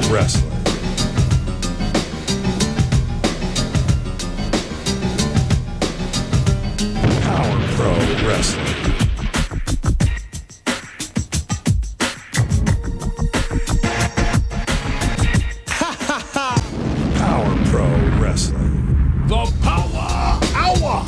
Wrestling. Power Pro Wrestling. Power Pro Wrestling. The Powa Hour.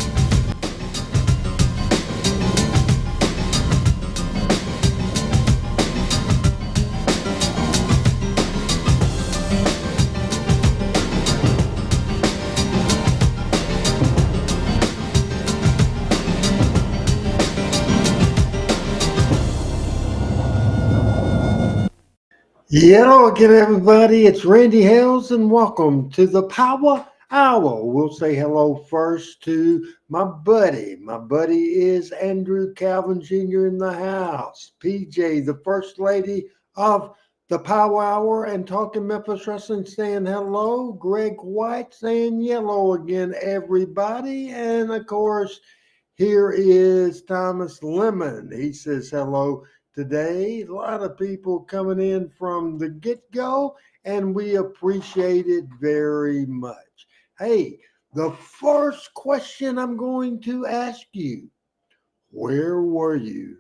Hello again, everybody. It's Randy Hales, and welcome to the Powa Hour. We'll say hello first to my buddy. My buddy is Andrew Calvin Jr. in the house. PJ, the first lady of the Powa Hour and Talking Memphis Wrestling, saying hello. Greg White saying yellow again, everybody. And of course, here is Thomas Lemon. He says hello today. A lot of people coming in from the get-go, and we appreciate it very much. Hey, the first question I'm going to ask you, where were you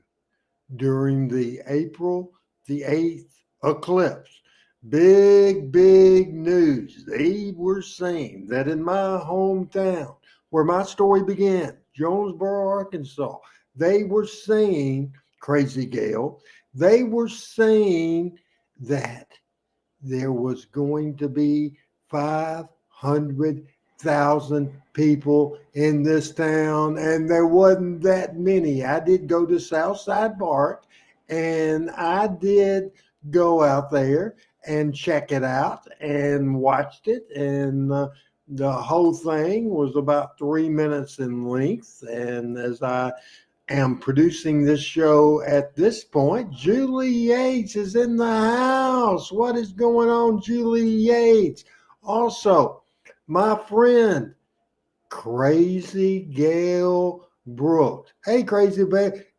during the April the 8th eclipse? Big news. They were saying that in my hometown, where my story began, Jonesboro, Arkansas, they were saying, Crazy Gale, they were saying that there was going to be 500,000 people in this town, and there wasn't that many. I did go to Southside Park, and I did go out there and check it out and watched it, and the whole thing was about 3 minutes in length. And as I am producing this show at this point, Julie Yates is in the house. What is going on, Julie Yates? Also, my friend, Crazy Gail Brooks. Hey, Crazy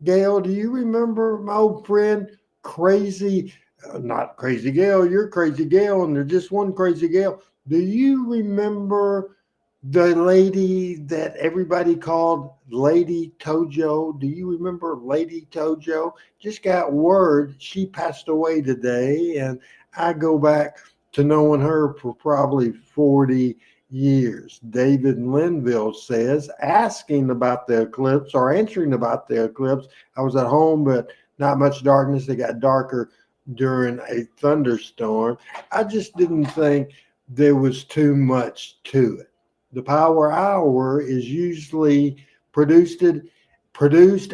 Gail, do you remember my old friend, Crazy, not Crazy Gail, you're Crazy Gail, and there's just one Crazy Gail. Do you remember the lady that everybody called Lady Tojo? Do you remember Lady Tojo? Just got word she passed away today, and I go back to knowing her for probably 40 years. David Linville says, asking about the eclipse or answering about the eclipse. I was at home, but not much darkness. It got darker during a thunderstorm. I just didn't think there was too much to it. The Power Hour is usually produced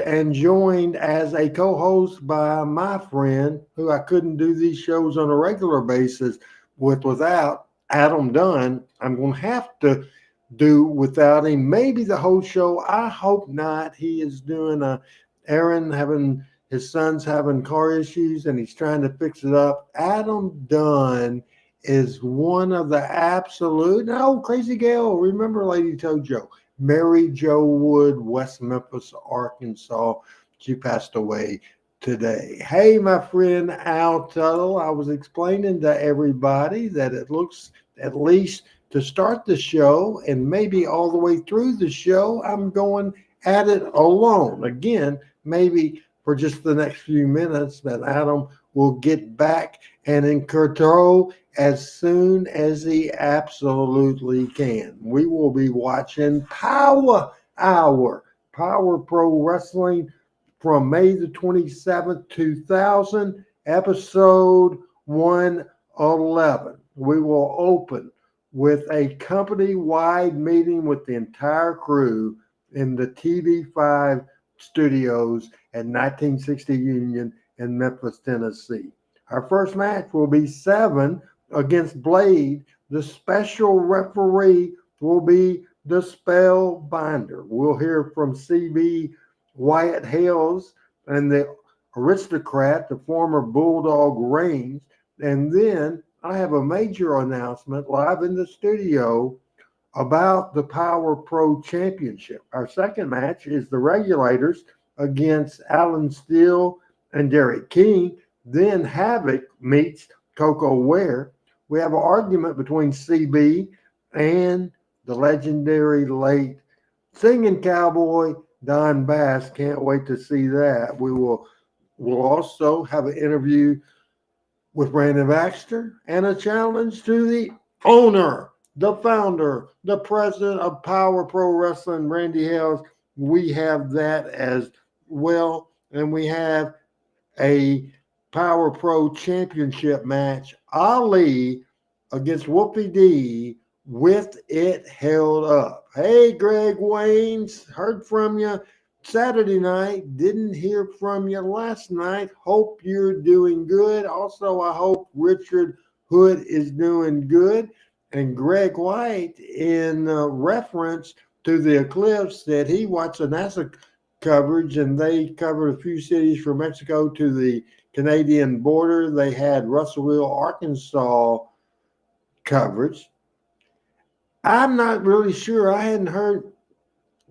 and joined as a co-host by my friend, who I couldn't do these shows on a regular basis without Adam Dunn. I'm going to have to do without him maybe the whole show. I hope not. He is doing his son's having car issues, and he's trying to fix it up. Adam Dunn is one of the absolute, no, Crazy Gail, remember Lady Tojo, Mary Jo Wood, West Memphis, Arkansas. She passed away today. Hey, my friend Al Tuttle, I was explaining to everybody that it looks, at least to start the show and maybe all the way through the show, I'm going at it alone. Again, maybe for just the next few minutes, but Adam will get back and in control as soon as he absolutely can. We will be watching Power Hour, Power Pro Wrestling from May the 27th, 2000, episode 111. We will open with a company-wide meeting with the entire crew in the TV5 studios at 1960 Union in Memphis, Tennessee. Our first match will be 7 against Blade. The special referee will be the Spellbinder. We'll hear from CB Wyatt Hales and the Aristocrat, the former Bulldog Reigns. And then I have a major announcement live in the studio about the Power Pro Championship. Our second match is the Regulators against Alan Steele and Derrick King. Then Havoc meets Koko Ware. We have an argument between CB and the legendary late singing cowboy Don Bass. Can't wait to see that. We'll also have an interview with Brandon Baxter and a challenge to the owner, the founder, the president of Power Pro Wrestling, Randy Hales. We have that as well. And we have a Power Pro Championship match, Ali against Wolfie D, with it held up. Hey, Greg Waynes, heard from you Saturday night. Didn't hear from you last night. Hope you're doing good. Also, I hope Richard Hood is doing good. And Greg White, in reference to the eclipse, that he watched the NASA coverage, and they covered a few cities from Mexico to the Canadian border. They had Russellville, Arkansas coverage. I'm not really sure. I hadn't heard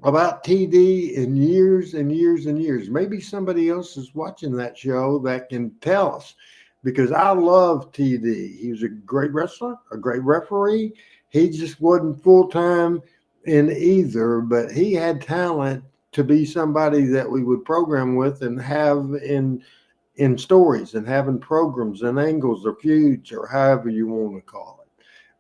about TD in years and years and years. Maybe somebody else is watching that show that can tell us, because I love TD. He was a great wrestler, a great referee. He just wasn't full time in either, but he had talent to be somebody that we would program with and have in stories and having programs and angles or feuds or however you want to call it.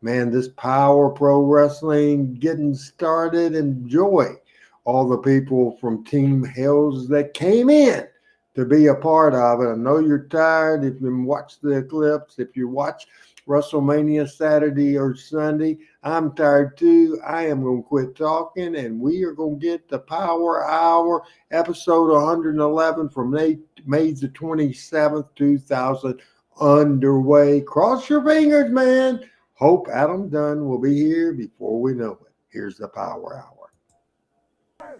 Man, this Power Pro Wrestling getting started. Enjoy all the people from Team Hales that came in to be a part of it. I know you're tired if you watch the Eclipse, if you watch WrestleMania Saturday or Sunday. I'm tired too. I am going to quit talking, and we are going to get the Power Hour, episode 111 from May the 27th, 2000 underway. Cross your fingers, man. Hope Adam Dunn will be here before we know it. Here's the Power Hour. I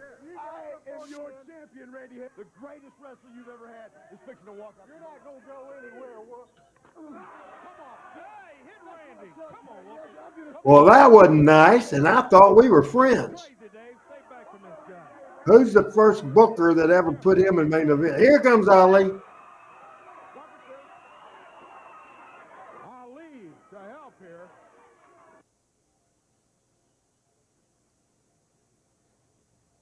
am your champion, Randy. The greatest wrestler you've ever had is fixing to walk up. You're not going to go anywhere. Come on. Hey, hit Randy. Come on, Wolfie. Well, that wasn't nice, and I thought we were friends. Crazy, Dave. Stay back from this guy. Who's the first booker that ever put him in main event? Here comes Ali. Ali to help here.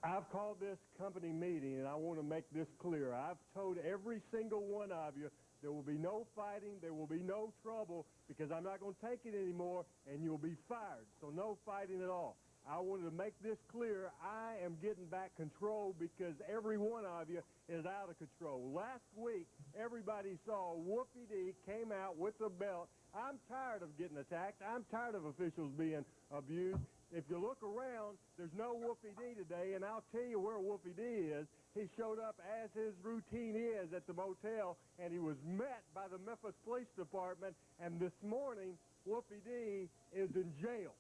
I've called this company meeting, and I want to make this clear. I've told every single one of you there will be no fighting, there will be no trouble, because I'm not going to take it anymore, and you'll be fired. So no fighting at all. I wanted to make this clear. I am getting back control because every one of you is out of control. Last week, everybody saw Wolfie D came out with the belt. I'm tired of getting attacked. I'm tired of officials being abused. If you look around, there's no Wolfie D today, and I'll tell you where Wolfie D is. He showed up as his routine is at the motel, and he was met by the Memphis Police Department, and this morning, Wolfie D is in jail.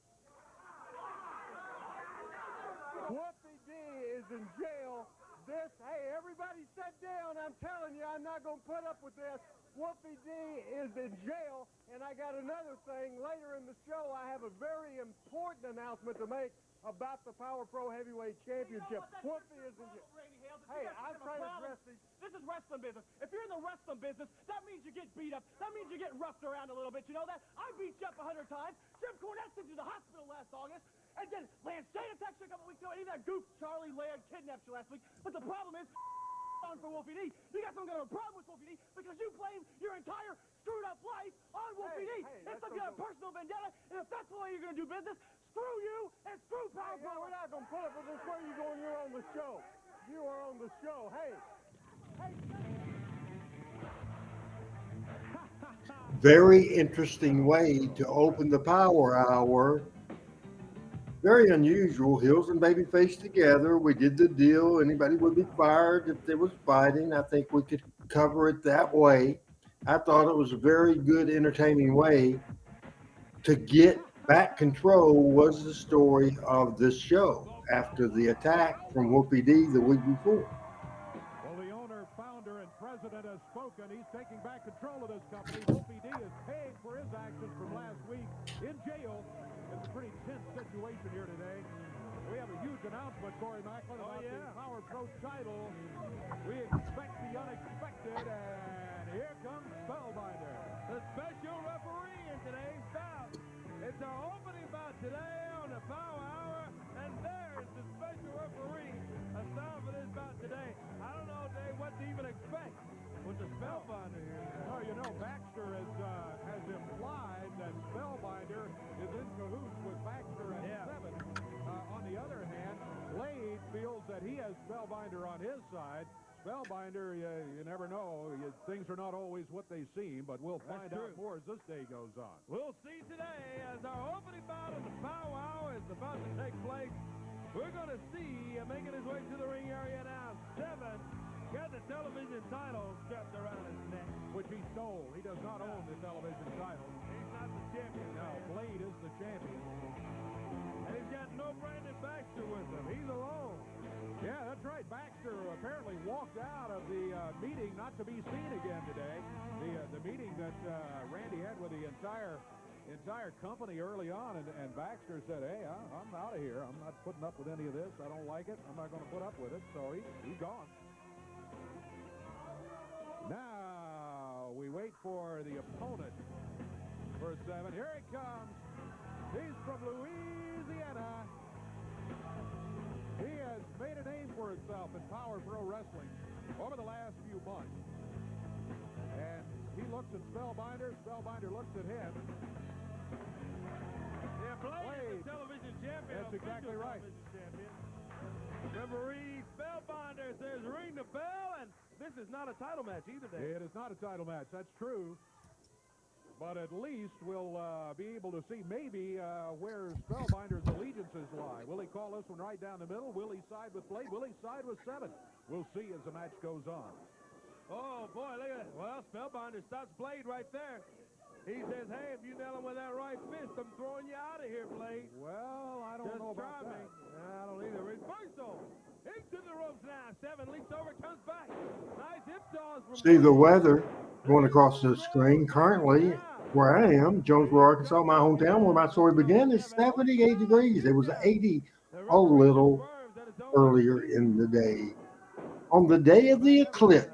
Wolfie D is in jail. Hey, everybody sit down. I'm telling you, I'm not going to put up with this. Wolfie D is in jail, and I got another thing. Later in the show, I have a very important announcement to make about the Power Pro Heavyweight Championship. Wolfie is in jail. Hey, I'm trying to address these. This is wrestling business. If you're in the wrestling business, that means you get beat up. That means you get roughed around a little bit. You know that? I beat you up 100 times. Jim Cornette sent you to the hospital last August. And then Lance Shane attacked you a couple weeks ago. And even that goof Charlie Laird kidnapped you last week. But the problem is, on for Wolfie D. You got some kind of a problem with Wolfie D because you blame your entire screwed up life on Wolfie D. It's some kind of personal vendetta. And if that's the way you're going to do business, screw you and screw Power Pro. We're not going to put up with this. Where are you going? You're on the show. You are on the show. Hey. Very interesting way to open the Power Hour. Very unusual. Heels and Babyface together. We did the deal. Anybody would be fired if there was fighting. I think we could cover it that way. I thought it was a very good, entertaining way to get back control. Was the story of this show after the attack from Wolfie D the week before. Well, the owner, founder, and president has spoken. He's taking back control of this company. Wolfie D is paying for his actions from last week in jail. It's a pretty tense situation here today. We have a huge announcement, Corey Maclin, about the Power Pro title. We expect the unexpected, and here comes Spellbinder. The special referee in today's bout today on the Powa Hour, and there's the special referee assigned for this bout today. I don't know, Dave, what to even expect with the Spellbinder here. Well, you know, Baxter has implied that Spellbinder is in cahoots with Baxter at 7. On the other hand, Laird feels that he has Spellbinder on his side. Spellbinder, you never know. Things are not always what they seem, but we'll find out more as this day goes on. We'll see today as our opening bout of the Powa Hour is about to take place. We're going to see, making his way to the ring area now, 7. Got the television title strapped around his neck, which he stole. He does not own the television title. He's not the champion. No, Blade is the champion. And he's got no Brandon Baxter with him. He's alone. Yeah, that's right. Baxter apparently walked out of the meeting not to be seen again today. The meeting that Randy had with the entire company early on, and Baxter said, hey, I'm out of here. I'm not putting up with any of this. I don't like it. I'm not going to put up with it. So he's gone. Now we wait for the opponent for 7. Here he comes. He's from Louisiana. He has made a name for himself in Power Pro Wrestling over the last few months. And he looks at Spellbinder. Spellbinder looks at him. Yeah, Blade is the television champion. That's exactly right. Referee Spellbinder says ring the bell, and this is not a title match either, Dave. It is not a title match. That's true. But at least we'll be able to see maybe where Spellbinder's allegiances lie. Will he call this one right down the middle? Will he side with Blade? Will he side with 7? We'll see as the match goes on. Oh, boy, look at that. Well, Spellbinder stops Blade right there. He says, hey, if you nail him with that right fist, I'm throwing you out of here, Blade. Well, I don't know about that. I don't either. Reversal. Into the ropes now. 7 leaps over, comes back. Nice hip toss from See the weather going across the screen. Currently, where I am, Jonesboro, Arkansas, my hometown, where my story began, is 78 degrees. It was 80 a little earlier in the day. On the day of the eclipse,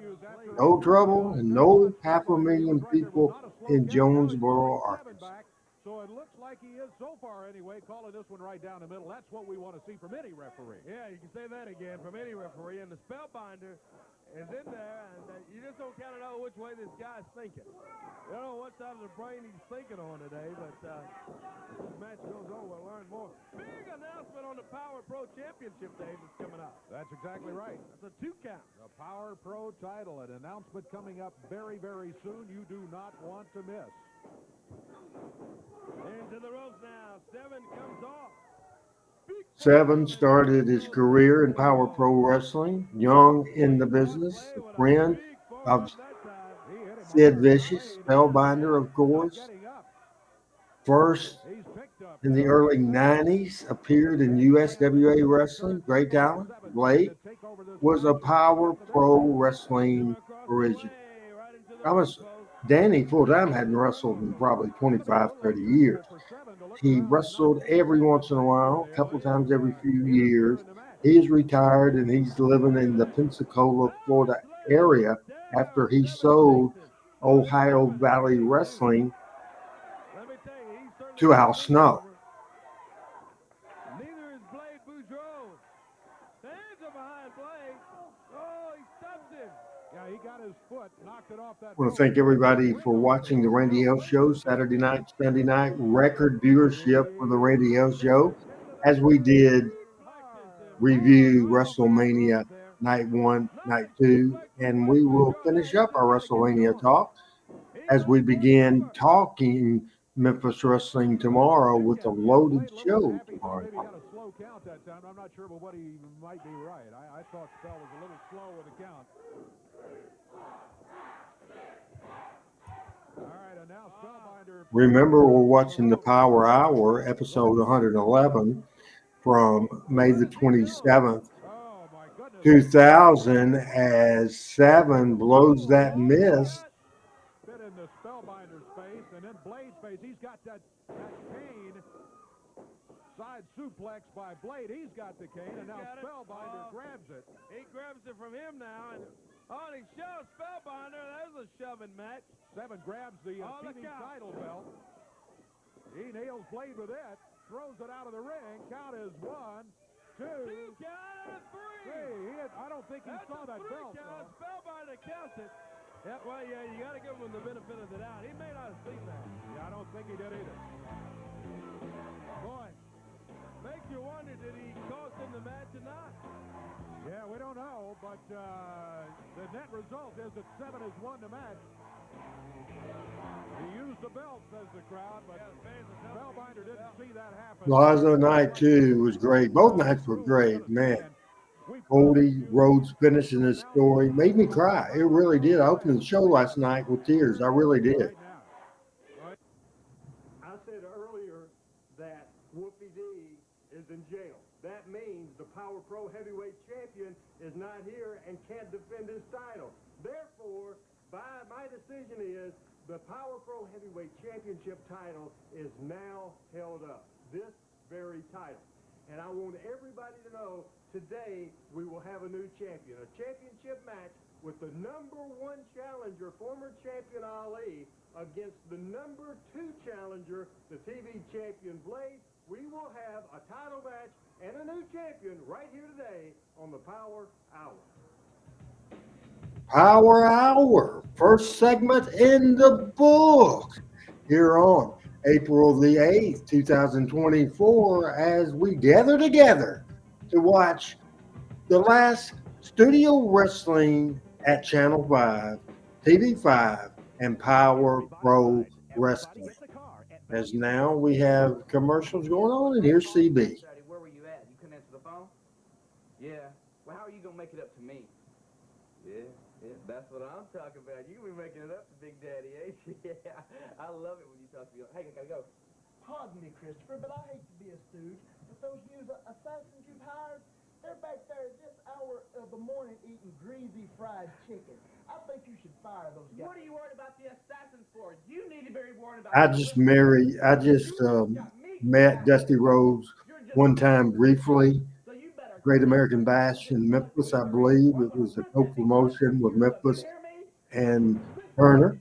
no trouble and no 500,000 people in Jonesboro, Arkansas. So it looks like he is so far anyway, calling this one right down the middle. That's what we want to see from any referee. Yeah, you can say that again, from any referee. And the Spellbinder is in there, and you just don't kind of know which way this guy's thinking. You don't know what side of the brain he's thinking on today, but as this match goes on, we'll learn more. Big announcement on the Power Pro Championship, Dave, that's coming up. That's exactly right. That's a 2 count. The Power Pro title, an announcement coming up very, very soon you do not want to miss. Into the ropes now. 7 comes off. 7 started his career in Power Pro Wrestling, young in the business, a friend of Sid Vicious, Spellbinder, of course. First in the early 90s, appeared in USWA Wrestling, great talent. Blade was a Power Pro Wrestling original. Danny full-time hadn't wrestled in probably 25, 30 years. He wrestled every once in a while, a couple times every few years. He is retired, and he's living in the Pensacola, Florida area after he sold Ohio Valley Wrestling to Al Snow. Neither is Blade Boudreaux. The hands are behind Blade. Oh, he stopped him. Yeah, he got his foot, knocked it off that. I want to thank everybody for watching the Randy Hales Show Saturday night, Sunday night. Record viewership for the Randy Hales Show, as we did review WrestleMania Night 1, Night 2, and we will finish up our WrestleMania talk as we begin talking Memphis Wrestling tomorrow with a loaded show tomorrow. Maybe got a slow count that time. I'm not sure, but what he might be right. I thought Spell was a little slow with the count. All right, and now Spellbinder. Remember, we're watching the Power Hour, episode 111, from May the 27th, 2000, as 7 blows that miss. Bit in the Spellbinder's face, and then Blade's face. He's got that cane. Side suplex by Blade. He's got the cane, and now Spellbinder grabs it. He grabs it from him now, and he shoves Spellbinder. There's a shoving match. 7 grabs the TV title belt. He nails Blade with that. throws it out of the ring. Count is 1, 2, 3. I don't think he saw that belt. Spellbinder counts it. Yeah, well, yeah, you got to give him the benefit of the doubt. He may not have seen that. Yeah, I don't think he did either. Boy, makes you wonder, did he cost him the match or not? Yeah, we don't know, but the net result is that 7 is 1 to match. He used the belt, says the crowd, but Spellbinder didn't see that happen. Lazo night too was great. Both nights were great, man. Cody Rhodes finishing his story made me cry. It really did. I opened the show last night with tears. I really did. I said earlier that Wolfie D is in jail. That means the Power Pro Heavyweight Champion is not here and can't defend his title. Therefore, my decision is the Power Pro Heavyweight Championship title is now held up. This very title. And I want everybody to know today we will have a new champion. A championship match with the #1 challenger, former champion Ali, against the #2 challenger, the TV champion Blade. We will have a title match and a new champion right here today on the Power Hour. Power Hour, first segment in the book, here on April the 8th, 2024, as we gather together to watch the last studio wrestling at Channel 5, TV5, and Power Pro Wrestling. As now we have commercials going on, and here's CB. Where were you at? You couldn't answer the phone? Yeah. Well, how are you going to make it up to me? Yeah, that's what I'm talking about. You can be making it up to Big Daddy, ain't you? Yeah, I love it when you talk to me. Hey, I gotta go. Pardon me, Christopher, but I hate to be a stooge, but those new assassins you've hired, they're back there at this hour of the morning eating greasy fried chicken. I think you should fire those guys. What are you worried about the assassins for? You need to be worried about... I just met Dusty Rhodes one time briefly. Great American Bash in Memphis, I believe. It was a co-promotion with Memphis and Turner.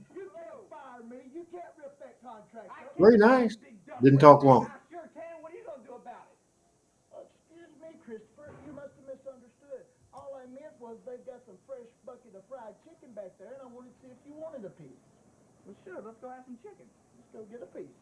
Very nice. Didn't talk long. What are you going to do about it? Excuse me, Christopher. You must have misunderstood. All I meant was they've got some fresh bucket of fried chicken back there, and I wanted to see if you wanted a piece. Well, sure. Let's go have some chicken. Let's go get a piece.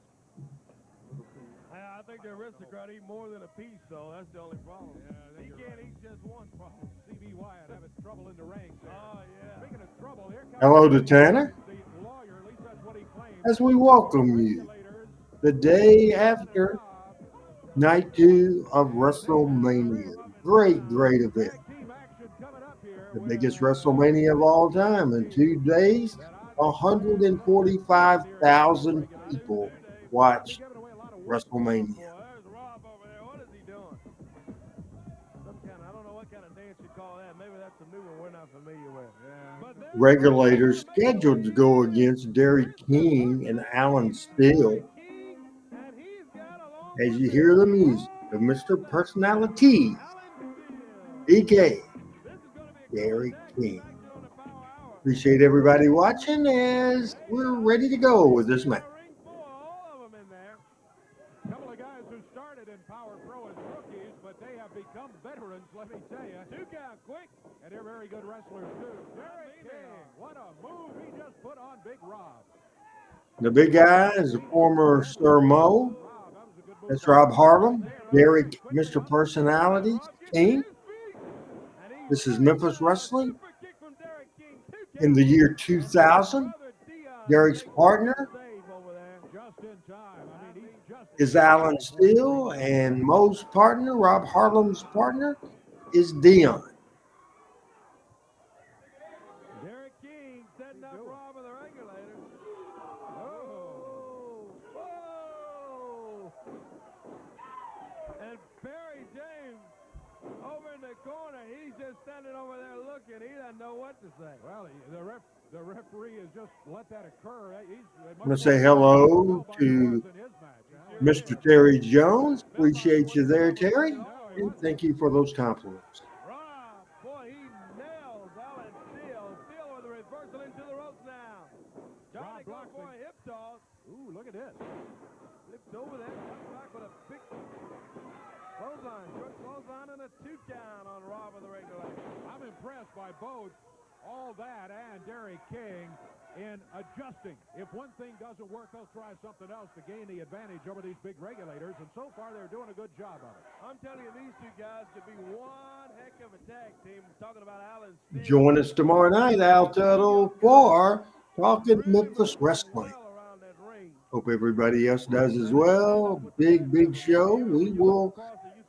I think the aristocrat eat more than a piece, though. That's the only problem. Yeah, he can't eat just one problem. CB Wyatt having trouble in the ring. Oh, yeah. Speaking of trouble, here comes Hello to Tanner. the lawyer, at least that's what he claims. As we welcome you the day after night 2 of WrestleMania. Great event. The biggest WrestleMania of all time. In 2 days, 145,000 people watched WrestleMania. There's Rob over there. What is he doing? I don't know what kind of dance you call that. Maybe that's a new one we're not familiar with. Yeah. Regulators scheduled to go against Derrick King and Alan Steele. As you hear the music of Mr. Personality, DK, Derrick King. Appreciate everybody watching as we're ready to go with this match. A couple of guys who started in Power Pro as rookies, but they have become veterans, let me tell you. 2 count quick. And they're very good wrestlers, too. Derrick King, what a move he just put on Big Rob. The big guy is the former Sir Mo. That's Rob Harlem. Derrick, Mr. Personality, King. This is Memphis Wrestling. In the year 2000, Derrick's partner is Alan Steele, and Mo's partner, Rob Harlem's partner, is Dion. Derrick King setting up Rob with the Regulators. Whoa! And Barry James over in the corner. He's just standing over there looking. He doesn't know what to say. Well, the referee has just let that occur. I'm going to say hello to Mr. Terry Jones. Appreciate you there, Terry. And thank you for those compliments. Rob, boy, he nails Alan Steele. Steele with a reversal into the ropes now. Johnny go for a hip toss. Ooh, look at this. Flipped over there, comes back with a big clothesline. Short clothesline and a 2 count on Rob of the Regulators. I'm impressed by both all that and Derrick King in adjusting. If one thing doesn't work, they'll try something else to gain the advantage over these big Regulators, and so far they're doing a good job of it. I'm telling you, these two guys could be one heck of a tag team. We're talking about Allen Steele. Join us tomorrow night out at for Talking Memphis Wrestling. Around that ring. Hope everybody else does as well. Big show. We will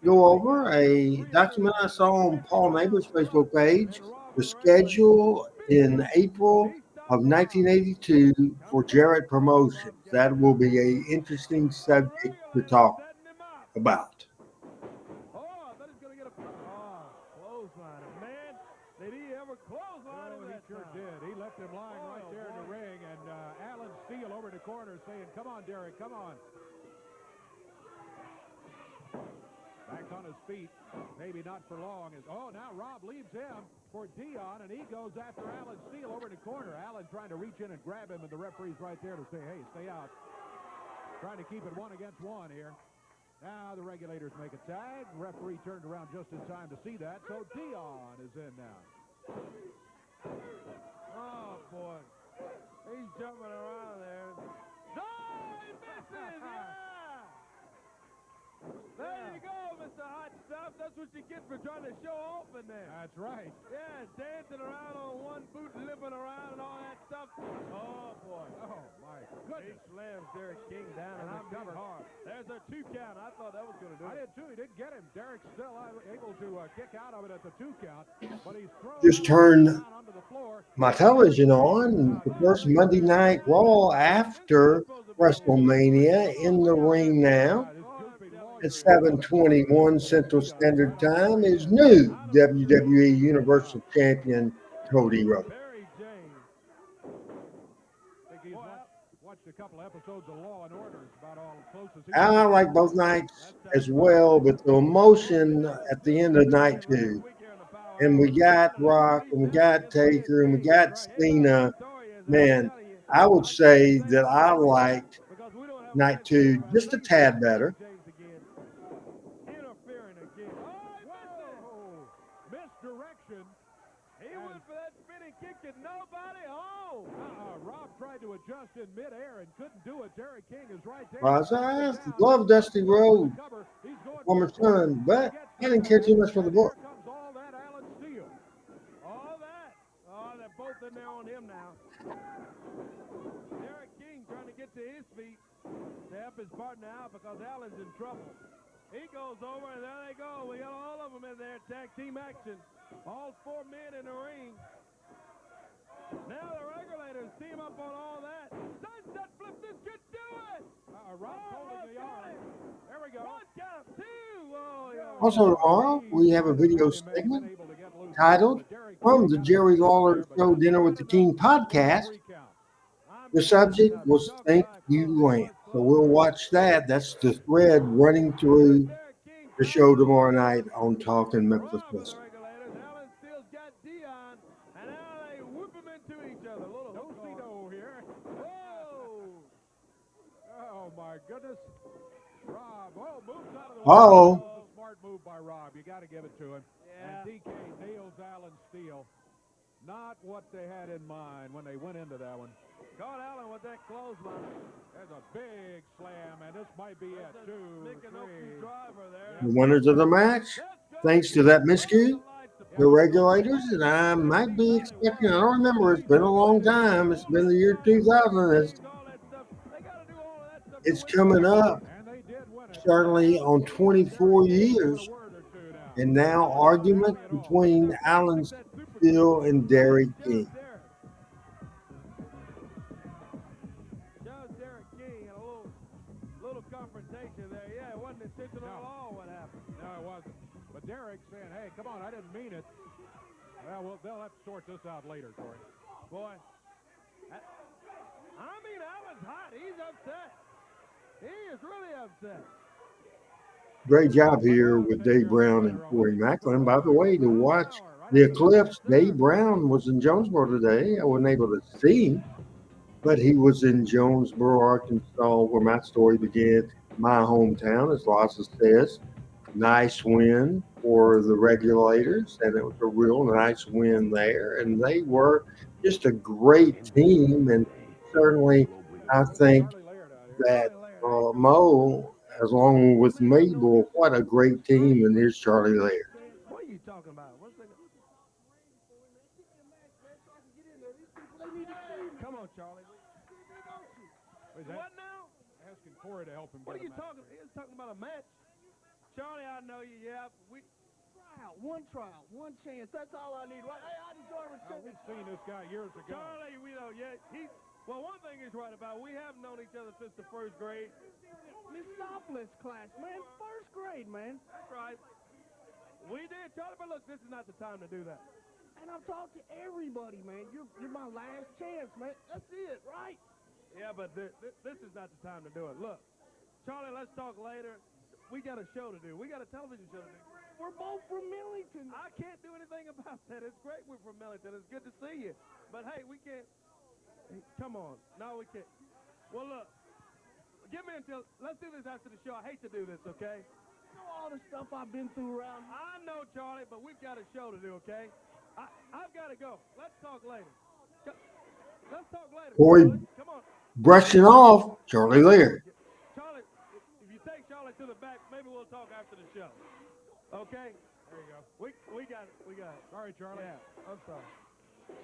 go over a document I saw on Paul Neighbor's Facebook page, the schedule in April of 1982 for Jarrett Promotions. That will be an interesting subject to talk about. Oh, I thought he was going to get a clothesline. Man, did he ever clothesline him that Sure time? did. He left him lying right there in the ring, and Allen Steele over the corner saying, "Come on, Derrick, come on." Back on his feet, maybe not for long. Now Rob leaves him for Dion, and he goes after Allen Steele over in the corner. Allen trying to reach in and grab him, and the referee's right there to say, "Hey, stay out." Trying to keep it 1 against 1 here. Now the Regulators make a tag. Referee turned around just in time to see that, so Dion is in now. Oh, boy. He's jumping around there. No, he misses, yeah! There you go, Mr. Hot Stuff. That's what you get for trying to show off in there. That's right. Yeah, dancing around on one boot, limping around and all that stuff. Oh, boy. Oh, my He goodness. slams Derrick King down and I'm cover. hard. There's a 2 count. I thought that was going to do I it. did too. He didn't get him. Derrick's still able to kick out of it at the 2 count, but he's thrown Just turned down onto the floor. my television on. The first Monday Night Raw after WrestleMania in the ring now. At 7:21 Central Standard Time is new WWE Universal Champion Cody Rhodes. Barry James. I think he's watched a couple episodes of Law and Order. It's about all close as he I like both nights as well, but the emotion at the end of night 2, and we got Rock, and we got Taker, and we got Cena. Man, I would say that I liked night 2 just a tad better. Interfering again. Oh, misdirection. he went for that spinning kick and nobody home. Rob tried to adjust in midair and couldn't do it. Derrick King is right there. I love Dusty Rhodes, former son, but I didn't care too much for the book. Here comes all that Allen Steele. All that. Oh, they're both in there on him now. Derrick King trying to get to his feet to help his partner out because Allen's in trouble. He goes over, and there they go. We got all of them in there, tag team action. All 4 men in the ring. Now the Regulators team up on all that. Sunset flip, this could do it. Rob holding the arm. There we go. 1 count, 2. Oh, yeah. Also tomorrow, we have a video segment titled From the Jerry Lawler Show Dinner with the King podcast. The subject was Thank You, Lance. So we'll watch that. That's the thread running through the show tomorrow night on Talking Memphis Wrestling. Allen Steele's got Dion, and now they whip them into each other. Little No here. Whoa! Oh, my goodness. Rob, moves out of the way. Uh-oh. Smart move by Rob. You got to give it to him. Yeah. And DK nails Allen Steele. Not what they had in mind when they went into that one. Caught Allen with that clothesline. There's a big slam, and this might be it. 2, Mickey 3. driver there. The winners of the match, thanks to that miscue, the Regulators, and I might be expecting, I don't remember, it's been a long time. It's been the year 2000. It's coming up, And they did win it. certainly on 24 years. A word or two now. And now argument between Allen Steele and Derrick King. Shows Derrick King and a little confrontation there. Yeah, it wasn't intentional at all what happened. No, it wasn't. But Derrick saying, hey, come on, I didn't mean it. Well, they'll have to sort this out later, Corey. Boy, I mean, Allen's hot. He's upset. He is really upset. Great job here with Dave Brown and Corey Maclin. By the way, to watch the Eclipse, Dave Brown was in Jonesboro today. I wasn't able to see him, but he was in Jonesboro, Arkansas, where my story began. My hometown, as Lassa says. Nice win for the Regulators, and it was a real nice win there. And they were just a great team, and certainly I think Charlie Laird out here. that Charlie Laird. Mo, along with Mabel, what a great team, and here's Charlie Laird. What are you talking about? What's the... Come on, Charlie. Wait, that- What now? Asking Corey to help him. What are get you him out. talking? He's talking about a match. Charlie, I know you. Yeah, trial, one chance. That's all I need. Right? Hey, I enjoy Now, we've seen this guy years ago. Charlie, we know. Yeah, well, one thing he's right about. We have known each other since the first grade. Missopolis class, man. First grade, man. That's right. We did, Charlie. But look, this is not the time to do that. And I've talked to everybody, man. You're my last chance, man. That's it, right? Yeah, but this is not the time to do it. Look, Charlie, let's talk later. We got a show to do. We got a television show to do. We're both from Millington. I can't do anything about that. It's great we're from Millington. It's good to see you. But, hey, we can't. Hey, come on. No, we can't. Well, look. Give me until. Let's do this after the show. I hate to do this, okay? You know all the stuff I've been through around here. I know, Charlie, but we've got a show to do, okay? I've got to go. Let's talk later. Let's talk later. Corey Charlie. Come on. brushing off Charlie Laird. Charlie, if you take Charlie to the back, maybe we'll talk after the show. Okay? There you go. We got it. We got it. Sorry, Charlie. Yeah, I'm sorry.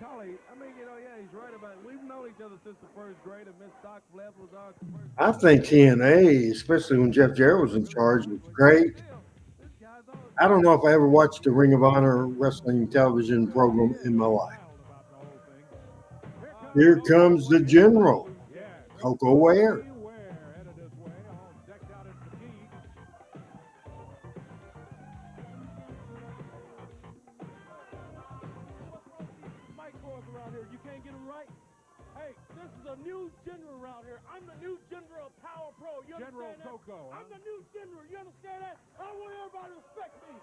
Charlie, I mean, yeah, he's right about it. We've known each other since the first grade, and Miss Stockfleth was our first. I think TNA, especially when Jeff Jarrett was in charge, was great. This guy's on. I don't know if I ever watched a Ring of Honor wrestling television program in my life. About the whole thing. Here comes the General, Yeah. Koko Ware. Ware headed his way, all decked out in fatigue. Mike Fork around here. You can't get him right. Hey, this is a new general around here. I'm the new general of Power Pro. You General understand that? Koko, huh? I'm the new general. You understand that? I want everybody to respect me.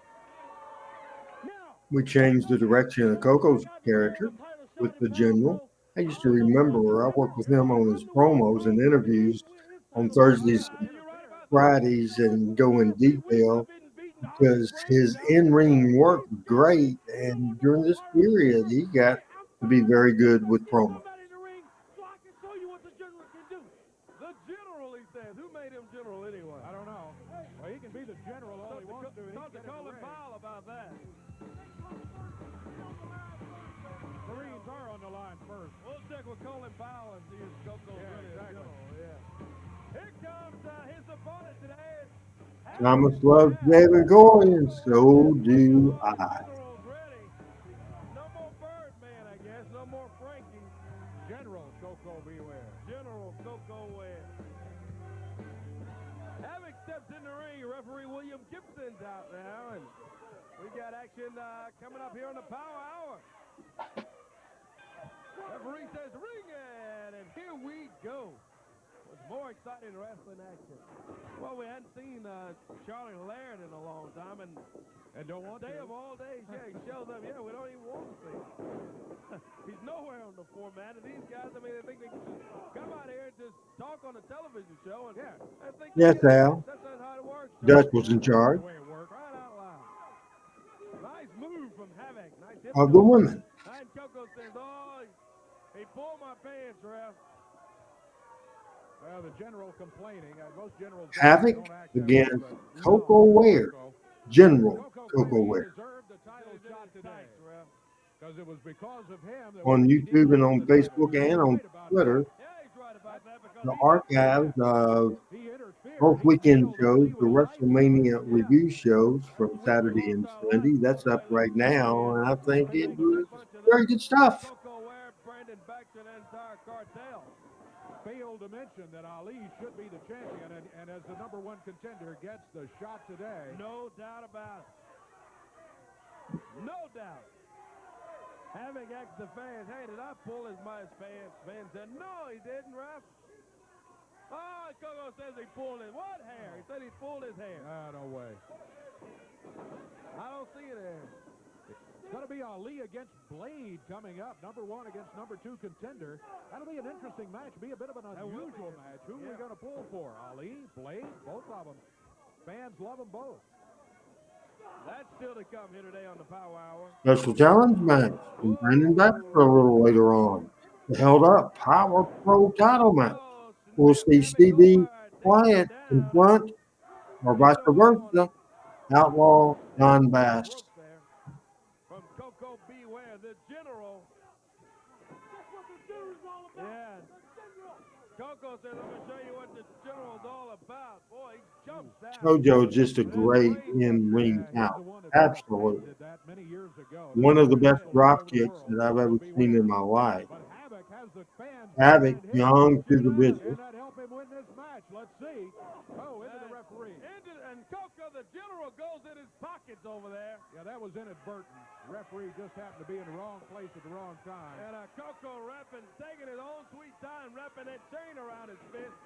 Now, We changed the direction of Koko's character with the General. I used to remember I worked with him on his promos and interviews on Thursdays and Fridays and go in detail because his in-ring work was great. And during this period, he got to be very good with promos. somebody in the ring so I can show you what the general can do. The general, he says. Who made him general anyway? I don't know. Well, he can be the general all he wants to. He Talk to can get in the Colin ring. Powell about that. Marines are on the line first. We'll check with Colin Powell and see if Koko's Yeah, really exactly. a general. Yeah. Here comes his opponent today. Thomas loves David Goy, and so do I. General's ready. No more Birdman, I guess. No more Frankie. General Koko beware. General Koko Ware. Havoc steps in the ring. Referee William Gibson's out now, and we got action coming up here on the Power Hour. Referee says ring it, and here we go. It's more exciting wrestling action. Well, we hadn't seen Charlie Laird in a long time, and don't want day to. of all days, yeah, he shows up. Yeah, we don't even want to see him. He's nowhere on the format, and these guys, I mean, they think they can just come out here and just talk on a television show. And Yeah. I think Yes, Al. that's not how it works. Dutch was in charge The way it works. Right out loud. Nice move from Havoc. Nice hip of the toss. women. And Koko says, oh, he pulled my pants, ref. Well, the general complaining. Most generals Havoc don't act that way, against but Koko Ware. General Koko Koko claimed he Ware. deserved the title shot today Thanks, ref. because it was because of him that On we YouTube and on needed the title. Facebook and on Right about Twitter, Yeah, he's right about that because the he- archives of that. He interfered. both He weekend failed shows, to the leave a WrestleMania review shows from Saturday and Sunday. That's up right now, and I think it was very good stuff. Koko Ware, Brandon Baxter, and the entire cartel. failed to mention that Ali should be the champion, and as the number one contender gets the shot today. No doubt about it. No doubt. Havoc asked the fans, hey, did I pull his pants? Fans said, no, he didn't, ref. Oh, Koko says he pulled his, what hair? He said he pulled his hair. Ah, no way. I don't see it there. It's going to be Ali against Blade coming up. Number 1 against number 2 contender. That'll be an interesting match. Be a bit of an unusual match. Who are we going to pull for? Ali, Blade, both of them. Fans love them both. That's still to come here today on the Power Hour. Special challenge match from Brandon Baxter a little later on. The Held Up Power Pro title match. We'll see CB Wyatt confront, or vice versa, Outlaw Don Bass. From Koko Beware, the general. That's what the dude's all about. Yeah. Koko says, I'm going to show you what the general's all about. Boy, he jumps out. Jojo's just a great in-ring talent. Absolutely. One of the best drop kicks that I've ever seen in my life. Havoc, young to the business. Help him win this match. Let's see. Oh, into the referee. And Koko, the general, goes in his pockets over there. Yeah, that was inadvertent. Referee just happened to be in the wrong place at the wrong time. And Koko taking his own sweet time, wrapping that chain around his fist,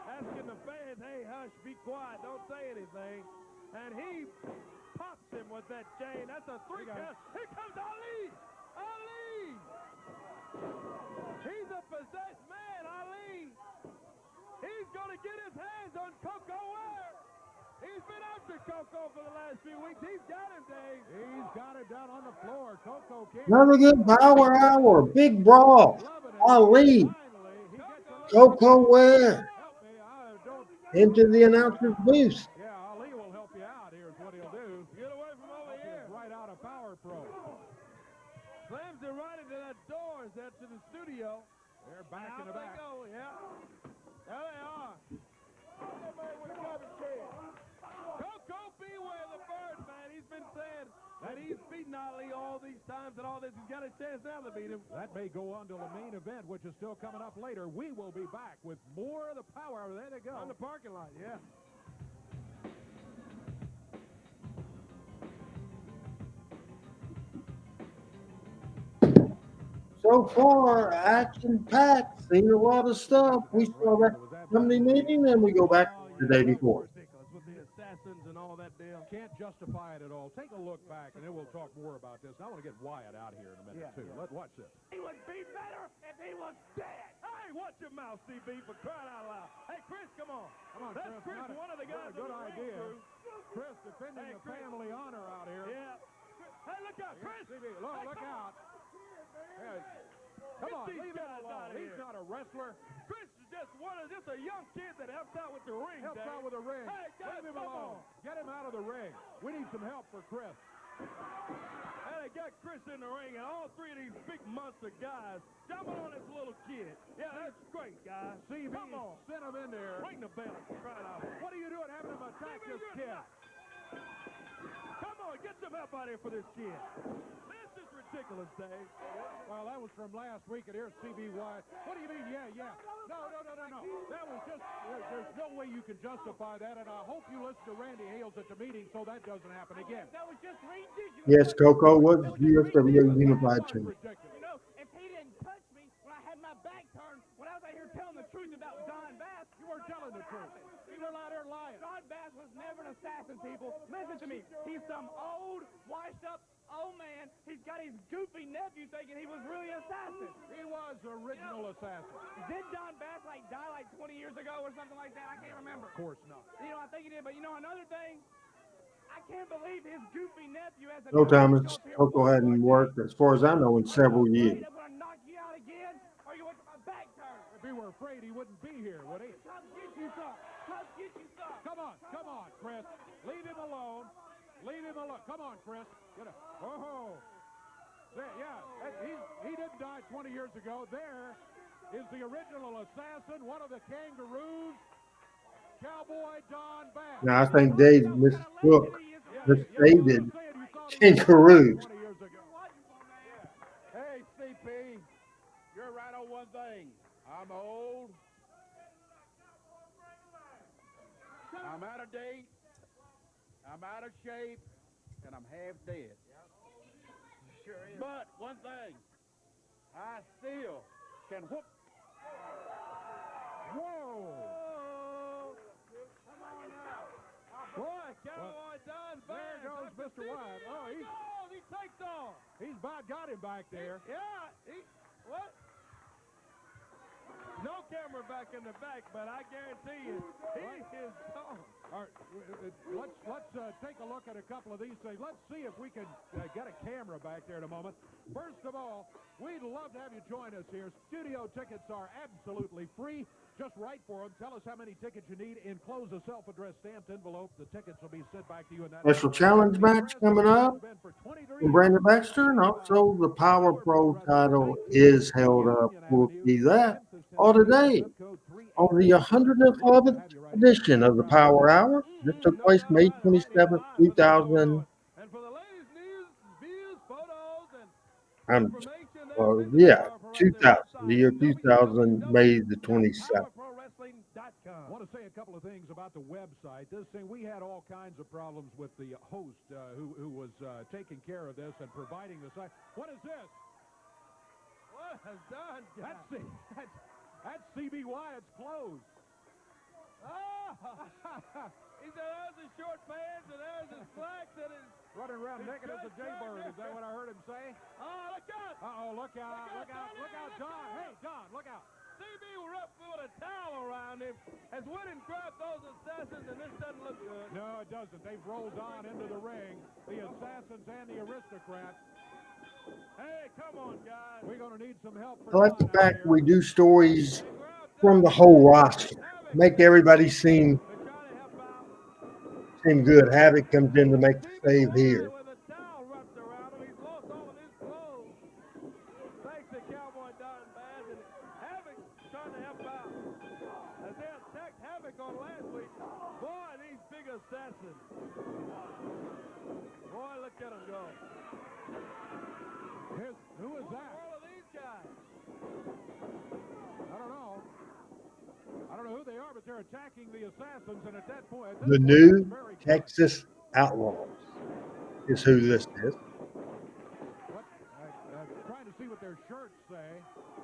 asking the fans, hey, hush, be quiet, don't say anything. And he pops him with that chain. That's a 3 count. Here comes Ali! Ali! He's a possessed man, Ali! He's going to get his hands on Koko Ware. He's been after Koko for the last few weeks. He's got him, Dave. He's got it down on the floor. Koko can't. Another good Power Hour. Big brawl. Ali. Koko Ware. Into the announcer's booth. Yeah, Ali will help you out. Here's what he'll do. Get away from over here. Right out of Power Pro. Slams it right into that door. That's in the studio. They're back in the back. Go, yeah. There they are. Koko Beware, the bird man. He's been saying that he's beaten Ali all these times and all this. He's got a chance now to beat him. That may go on to the main event, which is still coming up later. We will be back with more of the Power Hour. There they go. On the parking lot, yeah. So far, action-packed. Seen a lot of stuff. We saw that company meeting, and we go back to the day before. With the assassins and all that deal. Can't justify it at all. Take a look back, and then we'll talk more about this. I want to get Wyatt out here in a minute, too. Let's watch this. He would be better if he was dead. Hey, watch your mouth, CB, for crying out loud. Hey, Chris, come on. Come on, That's Chris. Chris, one of the guys. Good on the idea. crew. Chris defending the family honor out here. Yeah. Hey, look out, Chris. CB, look out. Yeah. Come on, leave him alone. He's not a wrestler. Chris is just a young kid that helps out with the ring. Helps out with the ring. Hey, guys, leave him alone. Get him out of the ring. We need some help for Chris. And they got Chris in the ring, and all 3 of these big monster guys jumping on this little kid. Yeah, that's great, guys. CB, come on. Send him in there. Ring the bell. Crying out. What are you doing having him attack this kid? Come on, get some help out here for this kid. This is ridiculous, Dave. Well, that was from last week, and here's CB Wyatt. What do you mean, yeah? No. That was just, there's no way you can justify that, and I hope you listen to Randy Hales at the meeting so that doesn't happen again. That was just ridiculous. Yes, Koko was USW Unified Champion. You know, if he didn't touch me when I had my back turned, when I was out here telling the truth about Don Bass, You weren't telling the truth. You were out there lying. Don Bass was never an assassin, people. Listen to me. He's some old, washed-up old man. He's got his goofy nephew thinking he was really an assassin. He was the original assassin. Did Don Bass die like 20 years ago or something like that? I can't remember. Of course not. I think he did. But another thing, I can't believe his goofy nephew has a No, Thomas. Koko hadn't worked, as far as I know, in several years. I'm going to knock you out again, or you want my back turned. If he were afraid, he wouldn't be here, would he? Come get you some. Come get you some. Come on, Chris. Leave him alone. Come on, Chris. Get him. Oh. There, yeah, he didn't die 20 years ago. There is the original assassin, one of the kangaroos, Cowboy Don Bass. Now, I think Dave misspoke, misstated kangaroos. Hey, CP, you're right on one thing. I'm old. I'm out of date. I'm out of shape. And I'm half dead. Sure is. But one thing, I still can whoop. Whoa! Come on now. Boy, Cowboy Don Bass. There goes Mr. Wyatt. Oh, he takes off. He's about got him back there. What? No camera back in the back, but I guarantee you, he is gone. All right, let's take a look at a couple of these things. Let's see if we can get a camera back there in a moment. First of all, we'd love to have you join us here. Studio tickets are absolutely free. Just write for them. Tell us how many tickets you need. Enclose a self-addressed stamped envelope. The tickets will be sent back to you in that. Special challenge match coming up from Brandon Baxter, and also the Power Pro title is held up. We'll see that all today on the 111th edition of the Power Hour. This took place May 27th, 2000. And for the latest news, views, photos, and information, 2000, the year 2000, May the 27th. I want to say a couple of things about the website. This thing, we had all kinds of problems with the host who was taking care of this and providing the site. What is this? What has done? That's CB Wyatt's clothes. He said there's his short pants and there's his slacks and his running around naked as a jaybird. Is that what I heard him say? Oh, look out! Look out, John. Hey, John, look out. CB wrapped with a towel around him, has went and grabbed those assassins, and this doesn't look good. No, it doesn't. They've rolled on into the ring, the assassins and the aristocrats. Hey, come on, guys. We're going to need some help. I like the fact we do stories from the whole roster. Make everybody seem good. Havoc comes in to make the save here. Assassin. Boy, look at him go. Who is that? All of these guys. I don't know who they are, but they're attacking the assassins, and at that point... The new Texas Outlaws is who this is. I'm trying to see what their shirts say.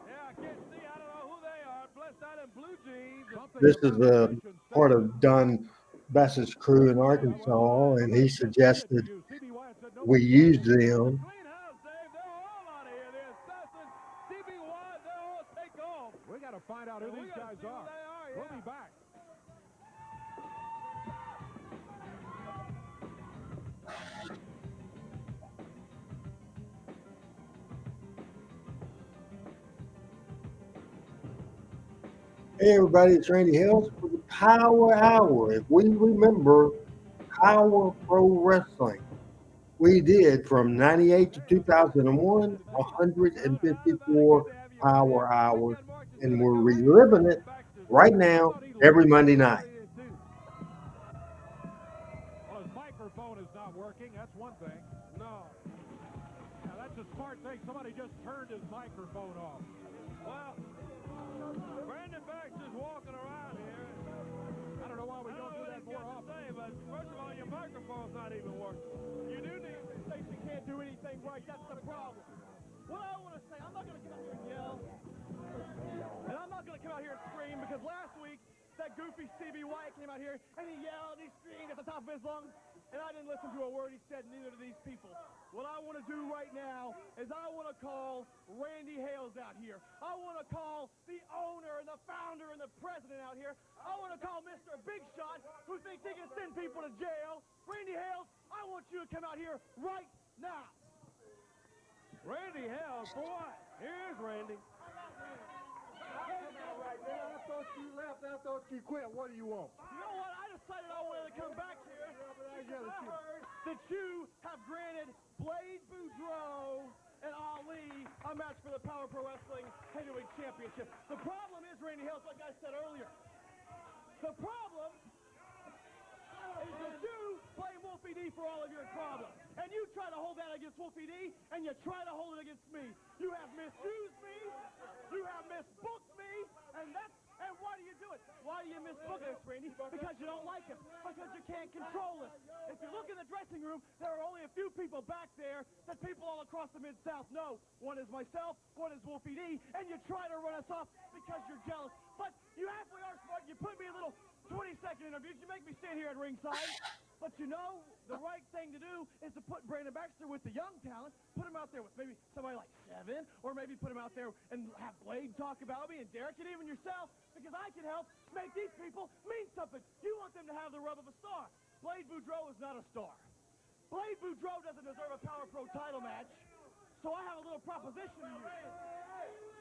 Yeah, I can't see. I don't know who they are. Blessed out in blue jeans. This is a part of Don Bass's crew in Arkansas, and he suggested we use them. We got to find out who these guys are. We'll be back. Hey everybody, it's Randy Hales for the Power Hour. If we remember Power Pro Wrestling, we did from 98 to 2001, 154 Power Hours, and we're reliving it right now every Monday night. Well, his microphone is not working. That's one thing. No. Now, that's a smart thing. Somebody just turned his microphone off. Well, Brandon Baxter's walking around here. I don't know why we don't do that more often. But first of all, your microphone's not even working. You do need to say you can't do anything right. That's the problem. What I want to say, I'm not going to come out here and yell. And I'm not going to come out here and scream because last week, that goofy CB Wyatt came out here and he yelled, he screamed at the top of his lungs, and I didn't listen to a word he said, neither do these people. What I want to do right now is I want to call Randy Hales out here. I want to call the owner and the founder and the president out here. I want to call Mr. Big Shot, who thinks he can send people to jail. Randy Hales, I want you to come out here right now. Randy Hales, boy, here's Randy. Right now, I thought you left. I thought you quit. What do you want? You know what? I decided I wanted to come back here because I heard that you have granted Blade Boudreaux and Ali a match for the Power Pro Wrestling Heavyweight Championship. The problem is, Randy Hales, like I said earlier, the problem is that you blame Wolfie D for all of your problems. And you try to hold that against Wolfie D, and you try to hold it against me. You have misused me. You have misbooked me. And why do you do it? Why do you misbook us, Randy? Because you don't like him. Because you can't control us. If you look in the dressing room, there are only a few people back there that people all across the Mid-South know. One is myself, one is Wolfie D, and you try to run us off because you're jealous. But you halfway are smart. You put me in little 20-second interviews. You make me stand here at ringside. But you know, the right thing to do is to put Brandon Baxter with the young talent, put him out there with maybe somebody like Seven, or maybe put him out there and have Blade talk about me and Derrick and even yourself, because I can help make these people mean something. You want them to have the rub of a star. Blade Boudreaux is not a star. Blade Boudreaux doesn't deserve a Power Pro title match, so I have a little proposition to you.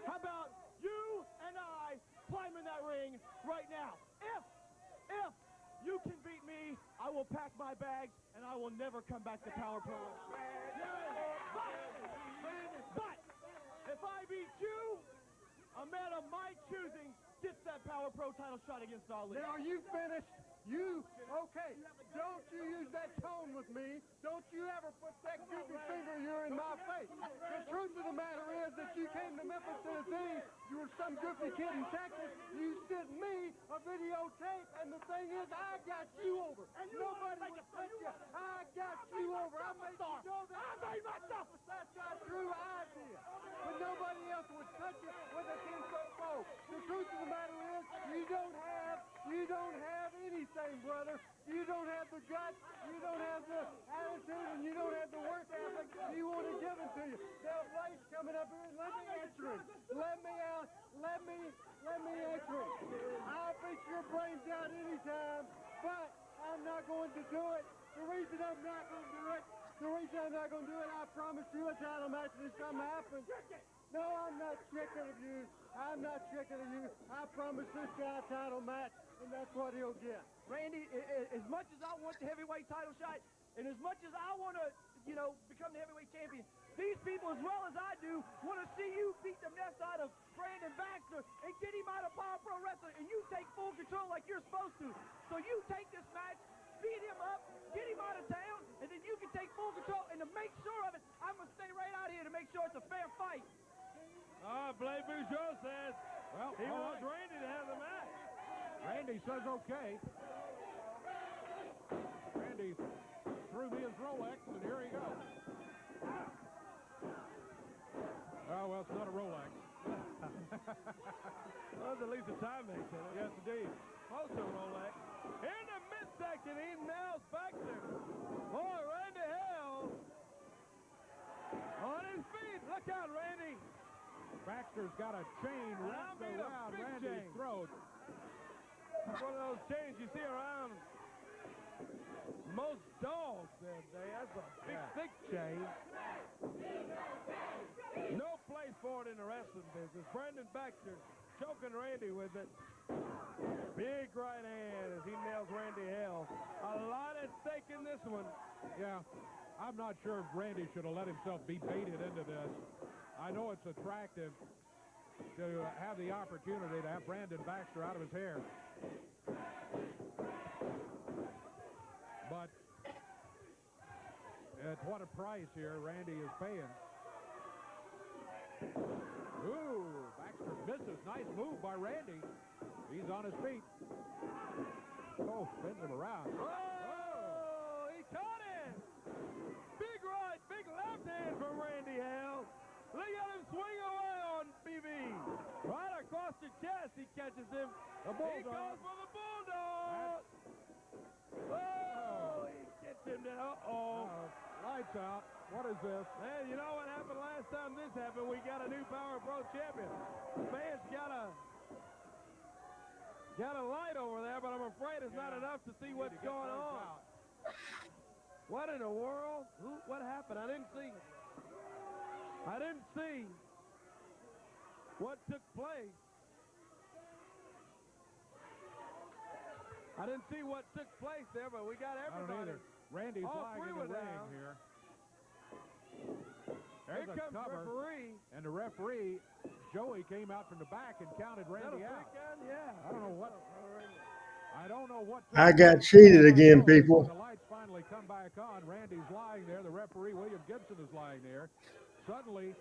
How about you and I climb in that ring right now? If you can beat me, I will pack my bags, and I will never come back to Power Pro. But if I beat you, a man of my choosing gets that Power Pro title shot against Ali. Now, are you finished? Okay, don't you use that tone with me. Don't you ever put that goofy finger of yours in my face. The truth of the matter is that you came to Memphis, Tennessee, you were some goofy kid in Texas, you sent me a videotape, and the thing is, I got you over. And nobody would touch you. I got you over. I made you know that. I made myself a star. That's not true, I did. But nobody else would touch you with a 10-foot pole. The truth of the matter is, you don't have anything, brother. You don't have the guts, you don't have the attitude, and you don't have the work ethic. You want to give it to you. Now, Blake's coming up here and let me answer him. Let me answer him. I'll beat your brains out anytime, but I'm not going to do it. The reason I'm not going to do it, I promise you a title match is going to happen. No, I'm not tricking of you. I promise this guy a title match, and that's what he'll get. Randy, as much as I want the heavyweight title shot, and as much as I want to, become the heavyweight champion, these people, as well as I do, want to see you beat the mess out of Brandon Baxter and get him out of Power Pro Wrestling, and you take full control like you're supposed to. So you take this match, beat him up, get him out of town, and then you can take full control. And to make sure of it, I'm going to stay right out here to make sure it's a fair fight. Blade Boudreaux says he wants Randy to have the match. Randy says okay. Randy threw me his Rolex, and here he goes. Oh, well, it's not a Rolex. Well, at least the timemakes in it. Yes, indeed. Also Rolex. In the midsection, he nails Baxter. Boy, Randy Hales on his feet. Look out, Randy. Baxter's got a chain wrapped around Randy's throat. That's one of those chains you see around most dogs that day. That's a big, thick chain. No place for it in the wrestling business. Brandon Baxter choking Randy with it. Big right hand as he nails Randy Hales. A lot at stake in this one. Yeah, I'm not sure if Randy should have let himself be baited into this. I know it's attractive to have the opportunity to have Brandon Baxter out of his hair. But at what a price here Randy is paying. Ooh, Baxter misses. Nice move by Randy. He's on his feet. Oh, spins him around. Oh, he caught him. Big right, big left hand from Randy Hales. Look at him swing away on BB. Right across the chest, he catches him. The Bulldog. He goes for the Bulldog. Oh, he gets him there. Uh-oh. Lights out. What is this? Man, you know what happened last time this happened? We got a new Power Pro champion. Fans got a light over there, but I'm afraid it's not enough to see what's going on. What in the world? What happened? I didn't see what took place. I didn't see what took place there, but we got everybody. Randy's lying in the ring here. There's Here a comes cover, referee. and the referee, Joey, came out from the back and counted Randy out. Yeah. I don't know what. I got cheated again, people. When the lights finally come back on, Randy's lying there. The referee, William Gibson, is lying there. Suddenly,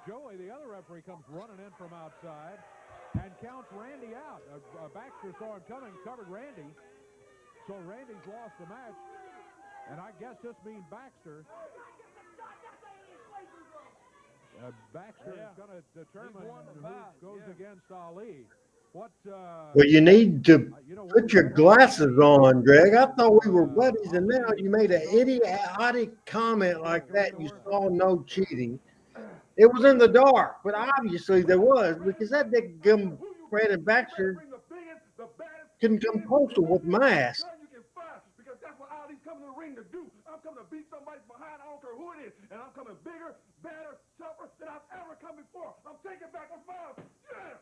Joey, the other referee, comes running in from outside and counts Randy out. Baxter saw him coming, covered Randy. So Randy's lost the match. And I guess this means Baxter. Baxter is going to determine who goes against Ali. What? Well, you need to You know, put your glasses on, Greg. I thought we were buddies, and now you made an idiotic comment like that. You saw no cheating. It was in the dark, but obviously there was because that big gum Brandon Baxter couldn't come close to with my ass. You can fight because that's what Ali's coming to the ring to do. I'm coming to beat somebody behind. I don't care who it is, and I'm coming bigger, better, tougher than I've ever come before. I'm taking back what's mine. Yeah.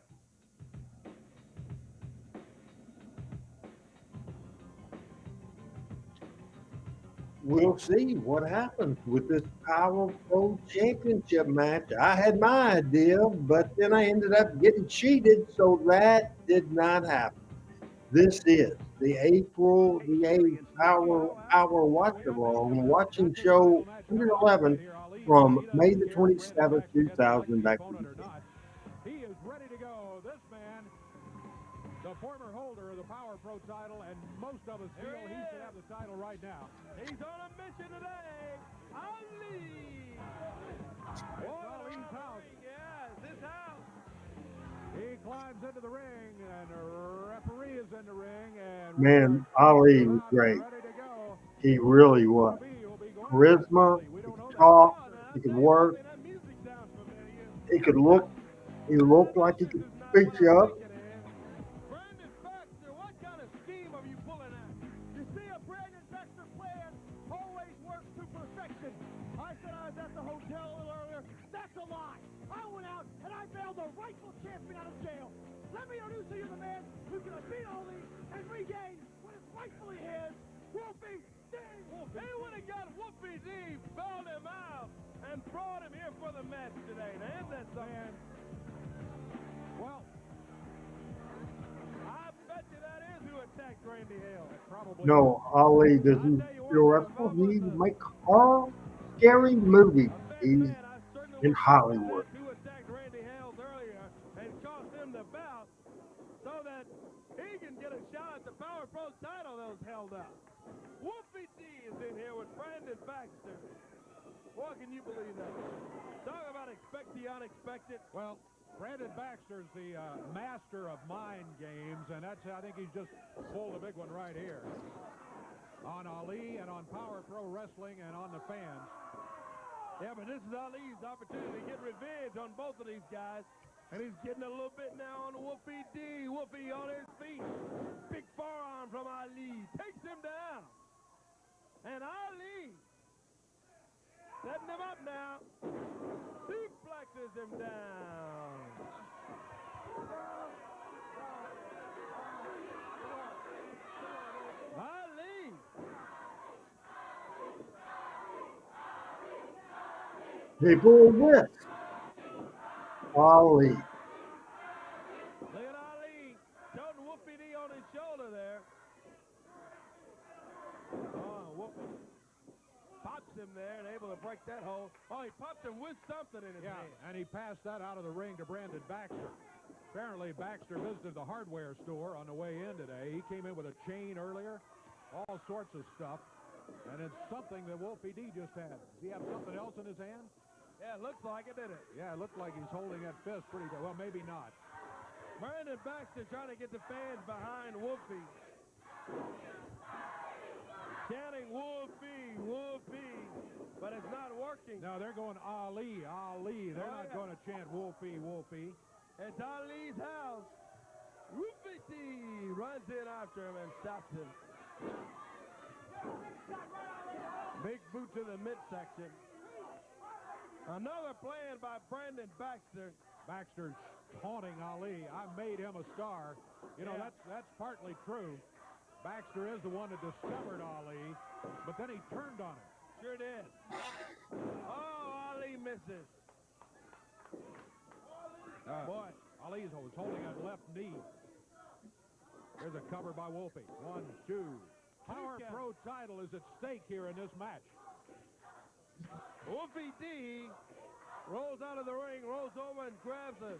We'll see what happens with this Power Pro Championship match. I had my idea, but then I ended up getting cheated, so that did not happen. This is the April the 8th Hour Watch Along watching show 111 from May the 27th, 2000 back to the He is ready to go. This man, the former holder of the Power Pro title, and most of us feel he should have the title right now. He's on a mission today. Ali. Ali's house. Yeah, this house. He climbs into the ring, and the referee is in the ring. And Man, Ali was great. ready to go. He really was. Charisma, he could talk, he could work, That music sounds familiar. he could look, he looked like he could speak you up. Brandon Baxter, what kind of scheme are you pulling at? You see, a Brandon Baxter plan always works to perfection. I said I was at the hotel a little earlier. That's a lie. I went out and I bailed the rightful champion out of jail. Let me introduce you to the man who's going to beat Ali and regain what is rightfully his, Wolfie D. They would have got Wolfie D, bailed him out, and brought him here for the match today. Now, isn't that something? Well, I bet you that is who attacked Randy Hales. probably. No, Ali doesn't feel wrestle. He make horror, scary movies. He's in Hollywood. Who attacked Randy Hales earlier and cost him the bout so that he can get a shot at the Power Pro title that was held up. Wolfie D is in here with Brandon Baxter. Boy, can you believe that? Talk about expect the unexpected. Well, Brandon Baxter's the master of mind games, and that's, I think he's just pulled a big one right here on Ali and on Power Pro Wrestling and on the fans. Yeah, but this is Ali's opportunity to get revenge on both of these guys. And he's getting a little bit now on Wolfie D. Wolfie on his feet. Big forearm from Ali. Takes him down. And Ali setting him up now. Suplexes him down. Ali. People with Ali. Look at Ali. Toting Wolfie D on his shoulder there. Oh, Wolfie pops him there and able to break that hole. Oh, he popped him with something in his hand. And he passed that out of the ring to Brandon Baxter. Apparently, Baxter visited the hardware store on the way in today. He came in with a chain earlier, all sorts of stuff. And it's something that Wolfie D just had. Does he have something else in his hand? Yeah, it looks like it, didn't it? Yeah, it looked like he's holding that fist pretty good. Well, maybe not. Brandon Baxter trying to get the fans behind Wolfie. Chanting Wolfie, Wolfie, but it's not working. No, they're going Ali, Ali. They're not going to chant Wolfie, Wolfie. It's Ali's house. Wolfie D runs in after him and stops him. Big boot to the midsection. Another plan by Brandon Baxter. Baxter's taunting Ali. I made him a star. You know, that's partly true. Baxter is the one that discovered Ali, but then he turned on him. Sure did. Oh, Ali misses. Boy, Ali was holding that left knee. There's a cover by Wolfie. 1, 2. Power Pro title is at stake here in this match. Wolfie D rolls out of the ring, rolls over and grabs a...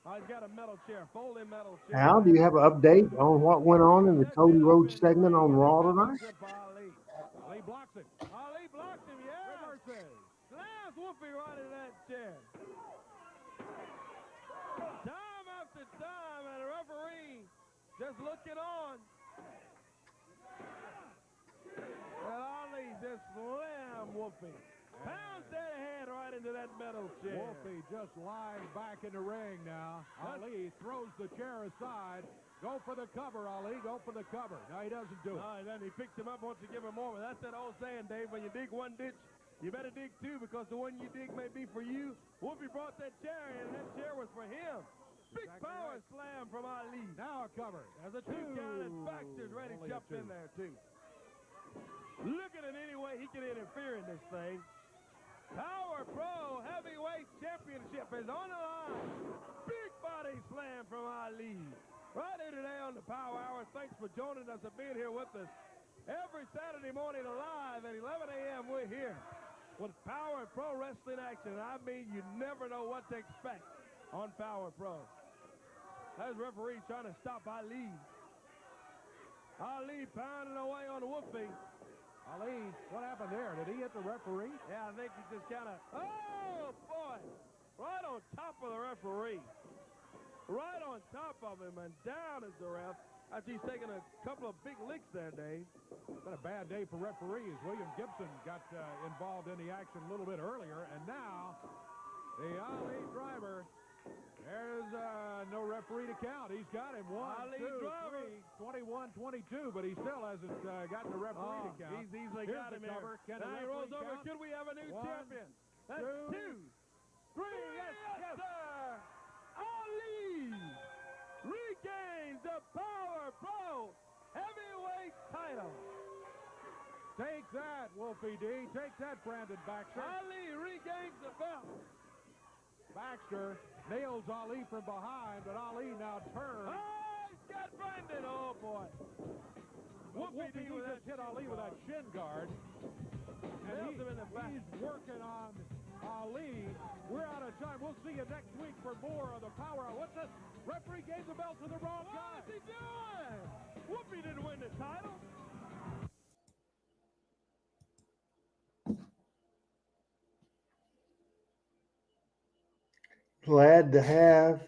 Oh, he's got a metal chair, folding metal chair. Al, do you have an update on what went on in the Cody Rhodes segment on Raw tonight? Ali blocks it. Ali blocked him, yeah. Reverses. Slams Wolfie right in that chair. Time after time, and the referee just looking on. And Ali just slammed Wolfie. Pounds that head right into that metal chair. Wolfie just lying back in the ring now. Ali throws the chair aside. Go for the cover, Ali. Go for the cover. No, he doesn't do it. No, and then he picks him up, wants to give him more. But that's that old saying, Dave, when you dig one ditch, you better dig two, because the one you dig may be for you. Wolfie brought that chair in, and that chair was for him. Big power slam from Ali. Now a cover. As a two. Count, and Baxter's ready to jump in there, too. Looking at any way he can interfere in this thing. Power Pro Heavyweight Championship is on the line. Big body slam from Ali. Right here today on the Power Hour. Thanks for joining us and being here with us. Every Saturday morning live at 11 a.m. we're here with Power Pro Wrestling action. I mean, you never know what to expect on Power Pro. There's referee trying to stop Ali. Ali pounding away on Wolfie. Ali, what happened there? Did he hit the referee? Yeah, I think he just kind of, oh, boy, right on top of the referee. Right on top of him, and down is the ref. After he's taken a couple of big licks there, Dave. Been a bad day for referees. William Gibson got involved in the action a little bit earlier, and now the Ali driver. There's no referee to count. He's got him. 1, Ali 2, driver. 3, 21, 22, but he still hasn't gotten the referee to count. He's easily Here's got him the cover. here. Can the Now he referee rolls over. count? Could we have a new 1, champion? That's 2, 2, 3. Yes, sir. Ali regains the Power Pro Heavyweight title. Take that, Wolfie D. Take that, Brandon Baxter. Ali regains the belt. Baxter nails Ali from behind, but Ali now turns. Oh, he's got Brandon. Oh, boy. Wolfie D just hit Ali with that shin guard. And Nails him in the back. he's working on Ali. We're out of time. We'll see you next week for more of the Power Hour. What's this? Referee gave the belt to the wrong guy. What's he doing? Wolfie didn't win the title. Glad to have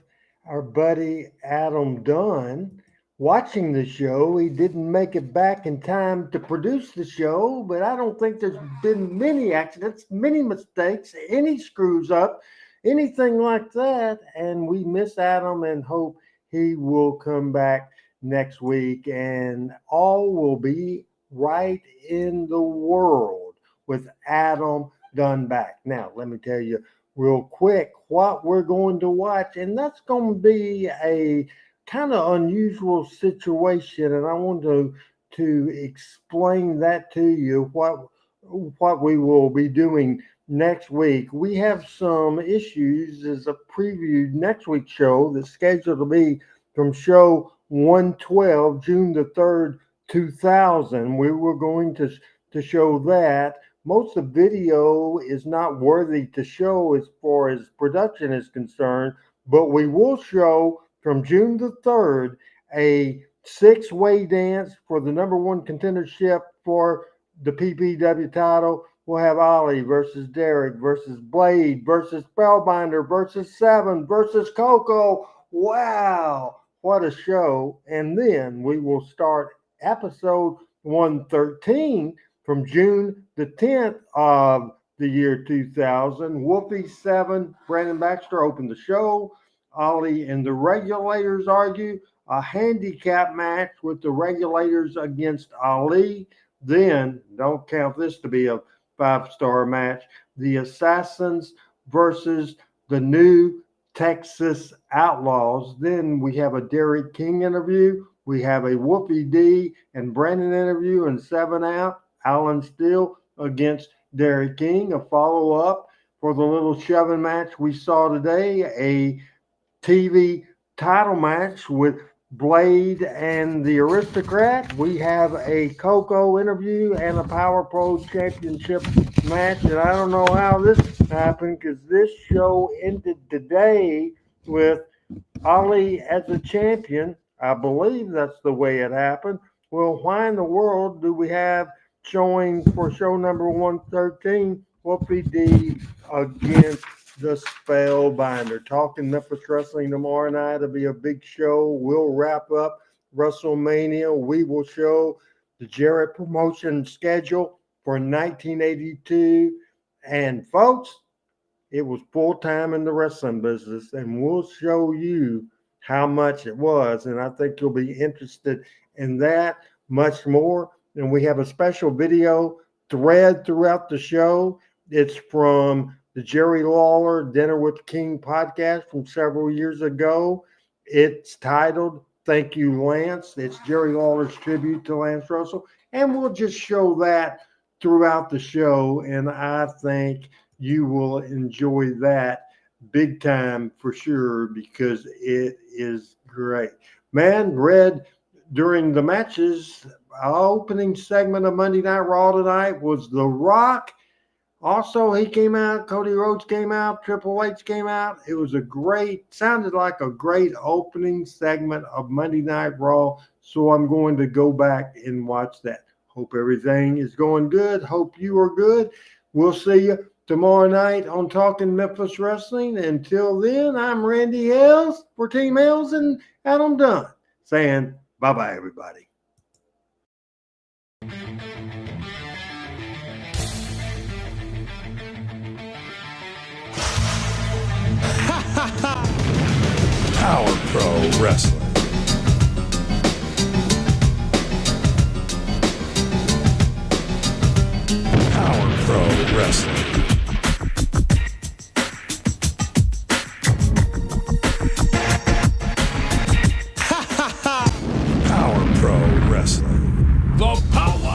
our buddy Adam Dunn watching the show. He didn't make it back in time to produce the show, but I don't think there's been many accidents, many mistakes, any screws up, anything like that. And we miss Adam and hope he will come back next week and all will be right in the world with Adam Dunn back. Now, let me tell you real quick what we're going to watch, and that's going to be a kind of unusual situation, and I want to explain that to you what we will be doing next week. We have some issues as a preview next week's show that's scheduled to be from show 112, June the 3rd, 2000. We were going to show that. Most of the video is not worthy to show as far as production is concerned, but we will show from June the 3rd a 6-way dance for the #1 contendership for the PPW title. We'll have Ali versus Derrick versus Blade versus Spellbinder versus 7 versus Koko. Wow, what a show. And then we will start episode 113 from June the 10th of the year 2000. Wolfie 7, Brandon Baxter opened the show. Ali and the Regulators argue. A handicap match with the Regulators against Ali. Then, don't count this to be a 5-star match, the Assassins versus the New Texas Outlaws. Then we have a Derrick King interview. We have a Wolfie D and Brandon interview and 7 out. Alan Steele against Derrick King. A follow-up for the little shoving match we saw today. A TV title match with Blade and the Aristocrat. We have a Koko interview and a Power Pro Championship match. And I don't know how this happened because this show ended today with Ali as a champion. I believe that's the way it happened. Well, why in the world do we have showing for show number 113, Wolfie D against the Spellbinder. Talking Memphis Wrestling tomorrow night. It'll be a big show. We'll wrap up WrestleMania. We will show the Jarrett promotion schedule for 1982. And folks, it was full time in the wrestling business, and we'll show you how much it was. And I think you'll be interested in that much more. And we have a special video thread throughout the show. It's from the Jerry Lawler Dinner with the King podcast from several years ago. It's titled Thank You, Lance. It's Jerry Lawler's tribute to Lance Russell. And we'll just show that throughout the show. And I think you will enjoy that big time for sure, because it is great. Man, Red, during the matches, our opening segment of Monday Night Raw tonight was The Rock. Also, he came out, Cody Rhodes came out, Triple H came out. It was sounded like a great opening segment of Monday Night Raw. So I'm going to go back and watch that. Hope everything is going good. Hope you are good. We'll see you tomorrow night on Talking Memphis Wrestling. Until then, I'm Randy Hales for Team Hales and Adam Dunn saying bye-bye, everybody. Power Pro Wrestling. Power Pro Wrestling.